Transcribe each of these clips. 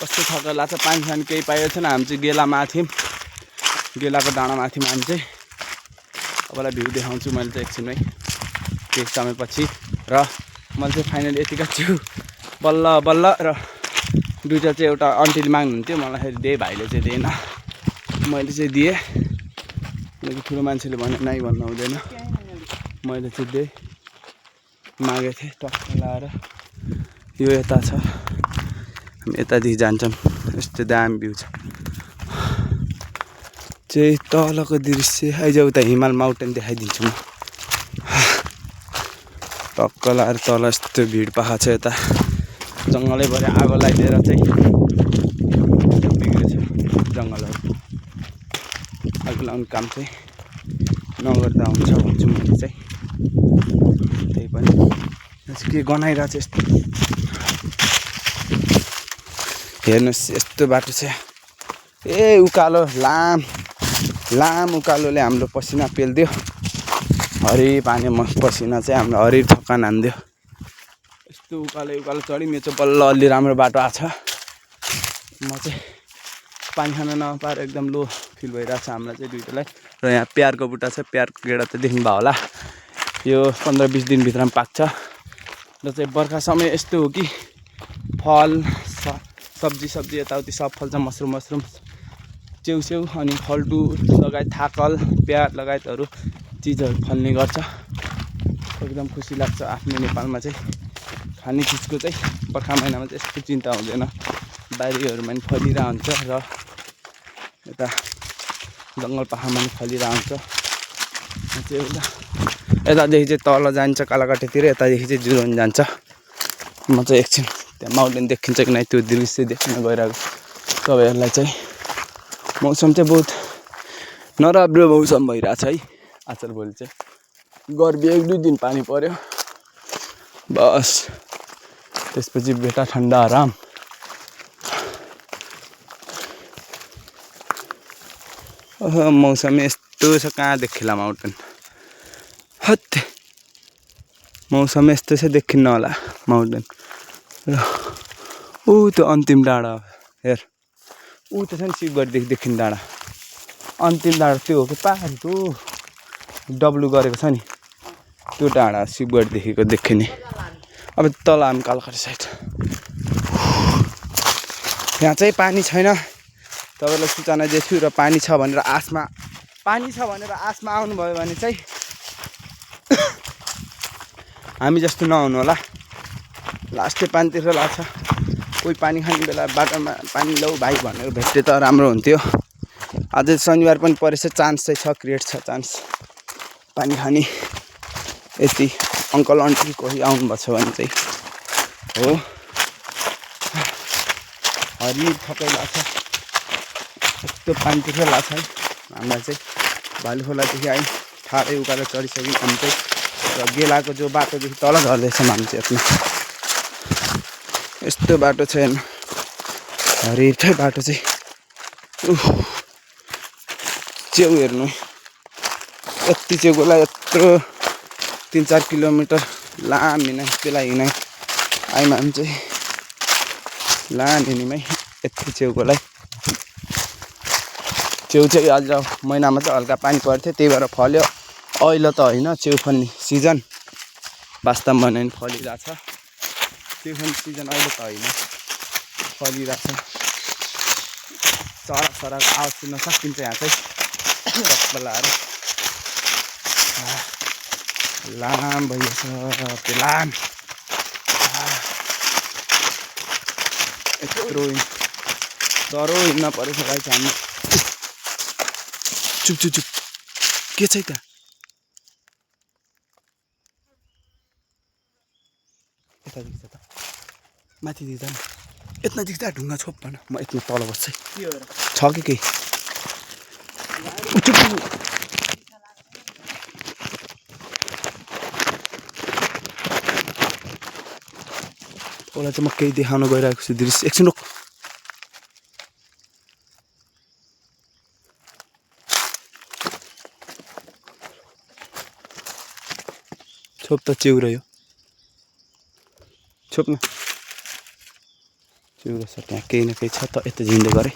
कस्तो थकाइ लाग्छ। पानी सानी केही पाएको छैन। हामी चाहिँ गेलामा थियौँ, गेलाको डाँडामा थियौँ हामी चाहिँ। तपाईँलाई भ्यू देखाउँछु मैले चाहिँ एकछिनमै केही समयपछि। र मैले चाहिँ फाइनली यतिका छु बल्ल बल्ल। र दुईवटा चाहिँ एउटा अन्टीले माग्नुहुन्थ्यो, मलाई फेरि दिएँ, भाइले चाहिँ दिएन, मैले चाहिँ दिएँ। किनकि ठुलो मान्छेले भने नै भन्नु हुँदैन, मैले चाहिँ दिएँ, मागेको थिएँ टक्क लाएर। यो यता छ, हामी यतादेखि जान्छौँ। यस्तो दामी भ्यू छ चाहिँ तलको दृश्य। आइज उता हिमाल माउन्टेन देखाइदिन्छु म। टक्क लाएर तल यस्तो भिड पाएको छ। यता जङ्गलै भरि आगो लगाइदिएर चाहिँ बिग्रेछ जङ्गलहरू। आगो लगाउने काम चाहिँ नगर्दा हुन्छ भन्छु मैले चाहिँ। त्यही पनि के गनाइरहेको छ यस्तो। हेर्नुहोस् यस्तो बाटो छ। ए उकालो लाम उकालोले हाम्रो पसिना पेल्दियो। हरिर पानी पसिना चाहिँ हाम्रो हरिर थकान हान्दियो। यस्तो उकालो चढ्यौँ। यो चाहिँ बल्ल अलि राम्रो बाटो आएको छ। म चाहिँ पानी खान नपाएर एकदम लो फिल भइरहेको छ हामीलाई चाहिँ दुइटालाई। र यहाँ प्यारको बुट्टा छ, प्यारको गेडा त देख्नुभयो होला। यो 15-20 दिनभित्रमा पाक्छ। र चाहिँ बर्खा समय यस्तो हो कि फल सब्जी यताउति सब फल्छ। मसरुम च्याउ अनि फल्टु लगायत थाकल प्याज लगायतहरू चिजहरू फल्ने गर्छ। एकदम खुसी लाग्छ। आफ्नो नेपालमा चाहिँ खाने चिजको चाहिँ बर्खा महिनामा चाहिँ यस्तो चिन्ता हुँदैन। बारीहरूमा पनि फलिरहेको हुन्छ र यता जङ्गल पाहाडमा पनि फलिरहेको हुन्छ। यतादेखि चाहिँ तल जान्छ कालाकट्टीतिर, यतादेखि चाहिँ जुरोन जान्छ। म चाहिँ एकछिन त्यहाँ माउन्टेन देखिन्छ कि नै त्यो दृश्य देख्न गइरहेको तपाईँहरूलाई चाहिँ। मौसम चाहिँ बहुत नराम्रो मौसम भइरहेछ है आजकल। भोलि चाहिँ गर्मी 1-2 दिन पानी पर्यो बस, त्यसपछि बेटा ठन्डा आराम। ओहो मौसम यस्तो छ, कहाँ देखिला माउन्टेन। हत मौसम यस्तो छ देखिन्न होला माउन्टेन। र ऊ त्यो अन्तिम डाँडा हेर, ऊ त्यो छ नि शिवगढीदेखि देखिने डाँडा। अन्तिम डाँडा त्यो हो कि पाहाडको डब्लु गरेको छ नि त्यो डाँडा शिवगढीदेखिको देखिने। अब तल हामी कालखरी साइड। यहाँ चाहिँ पानी छैन, तपाईँलाई सूचना दिन्छु। र पानी छ भनेर आसमा आउनुभयो भने चाहिँ हामी जस्तो नहुनु होला। लास्टै पानीतिर लाग्छ। कोही पानी खाने बेला बाटोमा पानी लौ भाइ भनेर भेट्टे त राम्रो हुन्थ्यो। आज शनिबार पनि परेछ, चान्स चाहिँ छ, क्रिएट छ चान्स पानी खाने। यति अङ्कल आन्टी कोही आउनुभएको छ भने चाहिँ हो। हरिर थकाइ लाग्छ यस्तो पानीतिर लाग्छ है हामीलाई चाहिँ। भालुखोलादेखि आयौँ, ठाडै उकालो चढिसक्यौँ हामी चाहिँ। र गेलाको जो बाटोदेखि तल झर्दैछौँ हामी चाहिँ आफ्नो। यस्तो बाटो छ हेर्नु, हरिर छ बाटो चाहिँ। च्याउ हेर्नु, यति च्याउकोलाई यत्रो 3-4 किलोमिटर लाम हिँडाइ त्यसलाई हिँडाइ आयौँ हामी चाहिँ। लाम हिँड्यौँ है यति च्याउकोलाई। च्याउ चाहिँ आज महिनामा चाहिँ हल्का पानी पर्थ्यो, त्यही भएर फल्यो। अहिले त होइन च्याउ फल्ने सिजन, वास्तवमा भने फलिरहेछ। च्याउ फल्ने सिजन अहिले त होइन, फलिरहेछ। चराको आवाज सुन्न सकिन्छ यहाँ चाहिँ। रक्क लाएर लाम भइएछ त्यो लाम। यत्रो डह्रो हिँड्न परेछ भाइ चाहिँ हामी। चुप के छ त यता देख्छ त माथि देख्छ नि, यता देख्छ ढुङ्गा छोप भन। म यति तल बस्छु छ कि केही। उसलाई चाहिँ म केही देखाउन गइरहेको छु दृश्य। एकछिन रोक। छोप त च्याउ रह्यो, छोप न चौरस्ता त्यहाँ केही न केही छ त यता झिन्दै गरेँ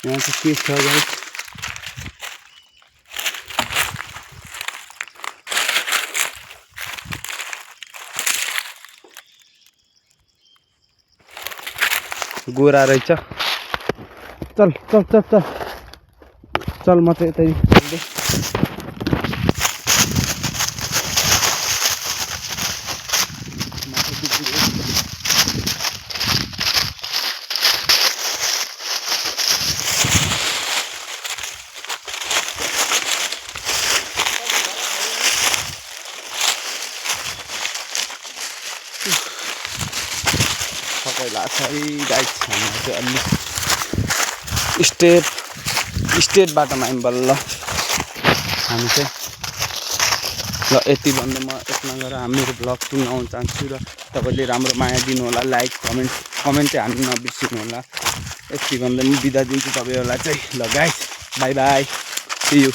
यहाँ चाहिँ के छ गाइस गोरा रहेछ चल चल चल चल चल म चाहिँ यतै चल्दै लाग्छ है गाइस हाम्रो चाहिँ अलि स्टेट बाटोमा आयौँ बल्ल हामी चाहिँ ल यति भन्दै म यसमा गएर मेरो ब्लग सुनाउन चाहन्छु र तपाईँले राम्रो माया दिनु होला लाइक कमेन्ट चाहिँ हाल्नु नबिर्सिनु होला यति भन्दै म बिदा दिन्छु तपाईँहरूलाई चाहिँ ल guys bye bye see you